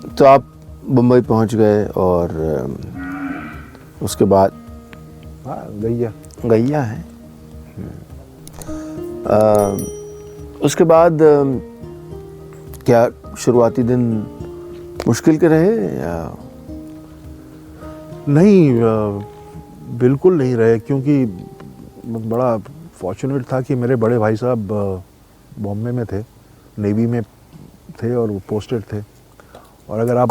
तो आप मुंबई पहुंच गए और उसके बाद? हाँ, गैया गैया है। उसके बाद क्या शुरुआती दिन मुश्किल के रहे या? नहीं, बिल्कुल नहीं रहे, क्योंकि बड़ा फॉर्चुनेट था कि मेरे बड़े भाई साहब बॉम्बे में थे, नेवी में थे और वो पोस्टेड थे। और अगर आप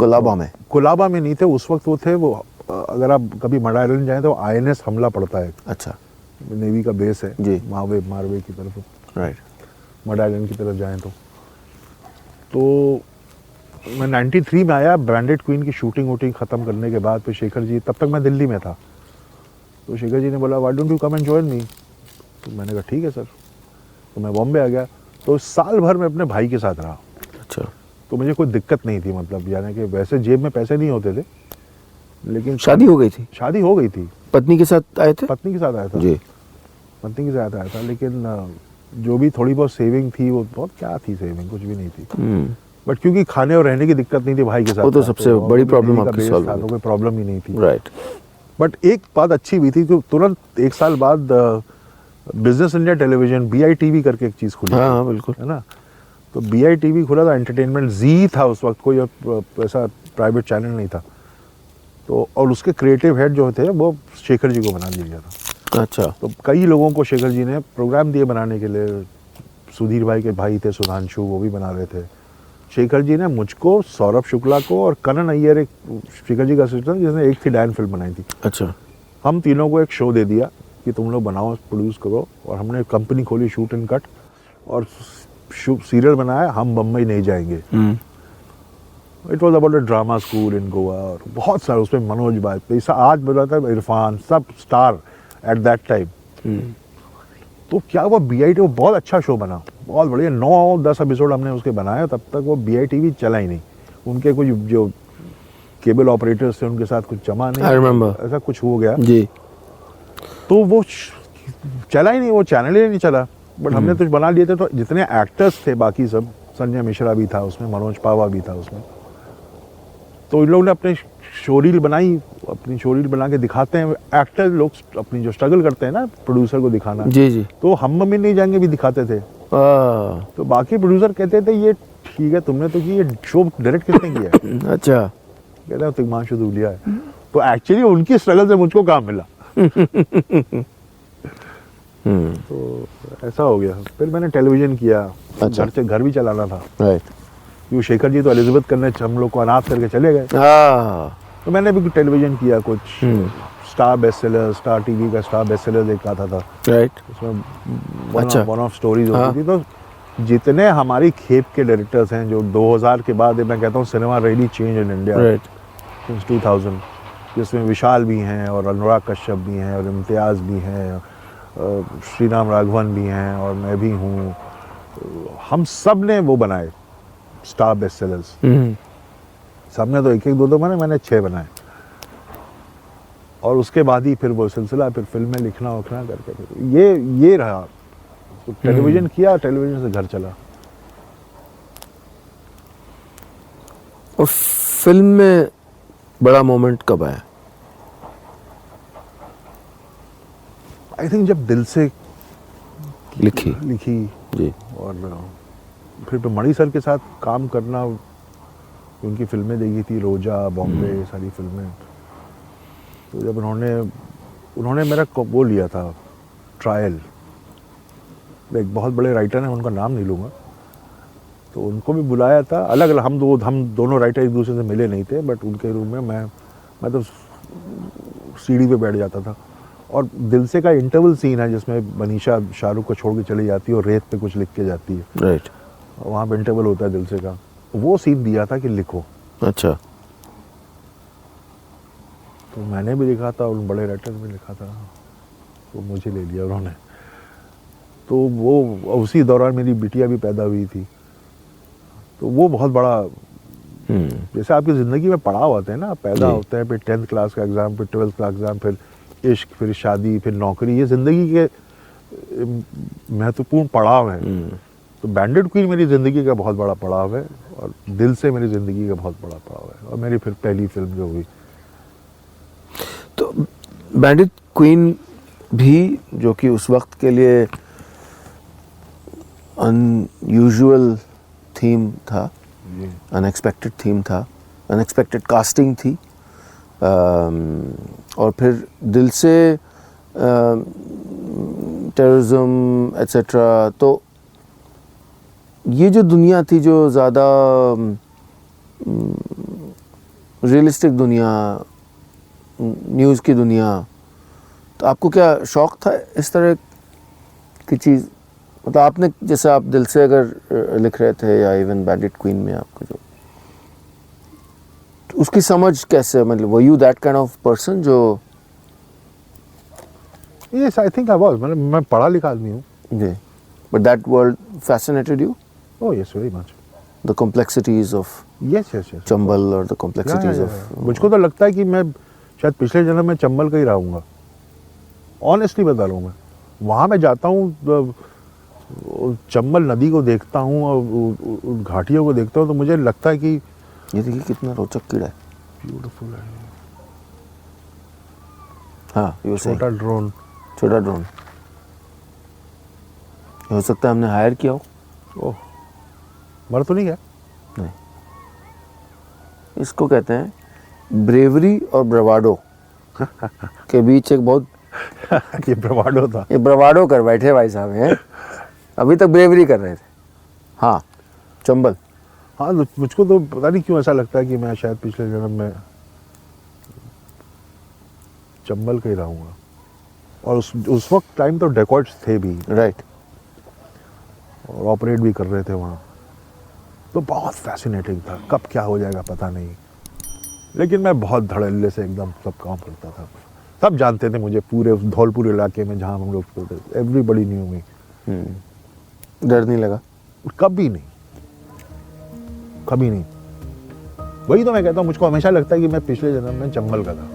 कोलाबा में नहीं थे उस वक्त, वो थे वो, अगर आप कभी मड आइलैंड जाएं तो INS हमला पड़ता है। अच्छा, नेवी का बेस है जी, मारवे की तरफ, राइट। मड आइलैंड की तरफ जाएं तो मैं 93 में आया, ब्रांडेड क्वीन की शूटिंग वूटिंग ख़त्म करने के बाद। फिर शेखर जी, तब तक मैं दिल्ली में था, तो शेखर जी ने बोला why don't you come and join me. तो मैंने कहा ठीक है सर। तो मैं बॉम्बे आ गया। तो साल भर मैं अपने भाई के साथ रहा। अच्छा, तो मुझे कोई दिक्कत नहीं थी, मतलब यानी कि वैसे जेब में पैसे नहीं होते थे, लेकिन शादी हो गई थी? शादी हो गई थी। पत्नी के साथ आए थे? पत्नी के साथ आया था जी। पत्नी के साथ आया था, लेकिन जो भी थोड़ी बहुत सेविंग थी, वो बहुत क्या थी, सेविंग कुछ भी नहीं थी। बट क्योंकि खाने और रहने की दिक्कत नहीं थी भाई के साथ, वो तो सबसे बड़ी प्रॉब्लम आपकी सॉल्व था, तो कोई प्रॉब्लम ही नहीं थी। राइट। बट एक बात अच्छी भी थी कि तुरंत एक साल बाद बिजनेस इंडिया टेलीविजन BITV करके एक चीज़ खुली। हाँ, बिल्कुल, है ना। तो BITV खुला था, एंटरटेनमेंट जी था उस वक्त, कोई ऐसा प्राइवेट चैनल नहीं था। तो और उसके क्रिएटिव हेड जो थे वो शेखर जी को बना दिया गया था। अच्छा। तो कई लोगों को शेखर जी ने प्रोग्राम दिए बनाने के लिए। सुधीर भाई के भाई थे सुधांशु, वो भी बना रहे थे। शेखर जी ने मुझको, सौरभ शुक्ला को और करण अय्यर, एक शेखर जी का असिस्टेंट, जिसने एक थी डैन फिल्म बनाई थी। अच्छा। हम तीनों को एक शो दे दिया कि तुम लोग बनाओ, प्रोड्यूस करो। और हमने कंपनी खोली शूट एंड कट, और सीरियल बनाया हम बम्बई नहीं जाएंगे। It was about a drama school इन गोवा, और बहुत सारे उसमें मनोज भाई, पैसा आज बताता है, इरफान, सब स्टार एट दैट टाइम। तो क्या हुआ, BITV, वो बहुत अच्छा शो बना, बहुत बढ़िया। 9-10 एपिसोड हमने उसके बनाए। तब तक वो BITV चला ही नहीं। उनके कुछ जो केबल ऑपरेटर्स थे उनके साथ कुछ जमा नहीं, ऐसा कुछ हो गया जी। तो वो चला ही नहीं, वो चैनल ही नहीं चला। बट हमने तो बना लिए थे। तो जितने एक्टर्स थे बाकी सब, संजय मिश्रा भी था उसमें, मनोज पावा भी था उसमें। तो इन लोगों ने अपने शोरील बनाई, अपनी शोरील बना के दिखाते हैं एक्टर लोग अपनी जो स्ट्रगल करते हैं ना, प्रोड्यूसर को दिखाना। जी जी। तो हम मम्मी नहीं जाएंगे भी दिखाते थे। तो बाकी प्रोड्यूसर कहते थे ये ठीक है तुमने तो की, ये शो डायरेक्ट किसने किया है? अच्छा। कहते हैं तिग्मांशु धूलिया है। तो एक्चुअली उनकी स्ट्रगल से मुझको काम मिला। तो ऐसा हो गया। फिर मैंने टेलीविजन किया। अच्छा। घर भी चलाना था। राइट। क्यों, शेखर जी तो एलिजाबेथ करने हम लोग को अनाथ करके चले गए। तो मैंने भी टेलीविजन किया कुछ। Star best seller, star TV का स्टार बेस्ट सेलर एक आता था। राइट। उसमें अच्छा। वन ऑफ स्टोरीज होती थी। तो जितने हमारी खेप के डायरेक्टर्स हैं, जो 2000 के बाद, मैं कहता हूँ cinema really change in India since 2000, जिसमें विशाल भी हैं और अनुराग कश्यप भी हैं और इम्तियाज़ भी हैं, श्रीराम राघवन भी हैं और मैं भी हूँ। हम सब ने वो बनाए स्टार बेस्ट सेलर्स। सबने तो 1-1 2-2 बनाए, मैंने 6 बनाए। और उसके बाद ही फिर वो सिलसिला, फिर फिल्में लिखना उखना करके ये रहा। तो टेलीविजन किया, टेलीविजन से घर चला। और फिल्म में बड़ा मोमेंट कब आया? आई थिंक जब दिल से लिखी जी। और फिर मणि सर के साथ काम करना, उनकी फिल्में देखी थी, रोजा, बॉम्बे, सारी फिल्में। तो जब उन्होंने मेरा वो लिया था ट्रायल, एक बहुत बड़े राइटर हैं, उनका नाम नहीं लूँगा, तो उनको भी बुलाया था। अलग अलग हम दोनों राइटर एक दूसरे से मिले नहीं थे, बट उनके रूम में मैं तो सीढ़ी पे बैठ जाता था। और दिल से का इंटरवल सीन है जिसमें मनीषा शाहरुख को छोड़ के चली जाती है और रेत पे कुछ लिख के जाती है। राइट। वहाँ पे इंटरवल होता है दिल से का, वो सीन दिया था कि लिखो। अच्छा। तो मैंने भी लिखा था, उन बड़े राइटर ने लिखा था, तो मुझे ले लिया उन्होंने। तो वो उसी दौरान मेरी बिटिया भी पैदा हुई थी। तो वो बहुत बड़ा, जैसे आपकी ज़िंदगी में पड़ाव होते हैं ना, पैदा होते हैं, फिर 10th क्लास का एग्ज़ाम, फिर 12th क्लास एग्ज़ाम, फिर इश्क, फिर शादी, फिर नौकरी, ये ज़िंदगी के महत्वपूर्ण पड़ाव हैं। तो बैंडिट क्वीन मेरी ज़िंदगी का बहुत बड़ा पड़ाव है और दिल से मेरी ज़िंदगी का बहुत बड़ा पड़ाव है, और मेरी फिर पहली फिल्म जो हुई। तो बैंडिट क्वीन भी, जो कि उस वक्त के लिए अनयूजुअल थीम था, ये अनएक्सपेक्टेड थीम था, अनएक्सपेक्टेड कास्टिंग थी, और फिर दिल से टेररिज्म एट्सेट्रा, तो ये जो दुनिया थी जो ज़्यादा रियलिस्टिक दुनिया, न्यूज़ की दुनिया, तो आपको क्या शौक़ था इस तरह की चीज़? मतलब आपने, जैसे आप दिल से अगर लिख रहे थे या इवन बैंडिट क्वीन में आपको जो, तो उसकी समझ कैसे, मतलब were you that kind of person जो? Yes, I think I was, मतलब मैं पढ़ा लिखा आदमी हूँ। जी, but that world fascinated you? Oh yes, very much. The complexities of yes yes yes, Chambal और द कॉम्प्लेक्सिटीज ऑफ, मुझको तो लगता है कि मैं शायद पिछले जन्म में चंबल का ही रहूँगा, ऑनेस्टली बता रहा हूँ। मैं वहाँ मैं जाता हूँ, चंबल नदी को देखता हूँ और घाटियों को देखता हूँ, तो मुझे लगता है कि ये देखिए कितना रोचक कीड़ा है। ब्यूटीफुल है। हाँ, यू छोटा ड्रोन। छोटा ड्रोन हो सकता है हमने हायर किया हो। ओह, मर तो नहीं गया? नहीं, इसको कहते हैं ब्रेवरी और ब्रवाडो के बीच एक बहुत ये ब्रवाडो था। ये ब्रवाडो कर बैठे भाई साहब हैं, अभी तक ब्रेवरी कर रहे थे। हाँ, चंबल। हाँ, तो मुझको तो पता नहीं क्यों ऐसा लगता है कि मैं शायद पिछले जन्म में चंबल का ही रहूँगा। और उस वक्त टाइम तो डेकॉर्ड्स थे भी, राइट, और ऑपरेट भी कर रहे थे वहाँ, तो बहुत फैसिनेटिंग था। कब क्या हो जाएगा पता नहीं, लेकिन मैं बहुत धड़ल्ले से एकदम सब काम करता था। सब जानते थे मुझे, पूरे धौलपुर इलाके में जहाँ हम लोग थे, एवरीबडी न्यू मी। डर नहीं लगा? कभी नहीं, कभी नहीं। वही तो मैं कहता हूँ, मुझको हमेशा लगता है कि मैं पिछले जन्म में चंबल का था।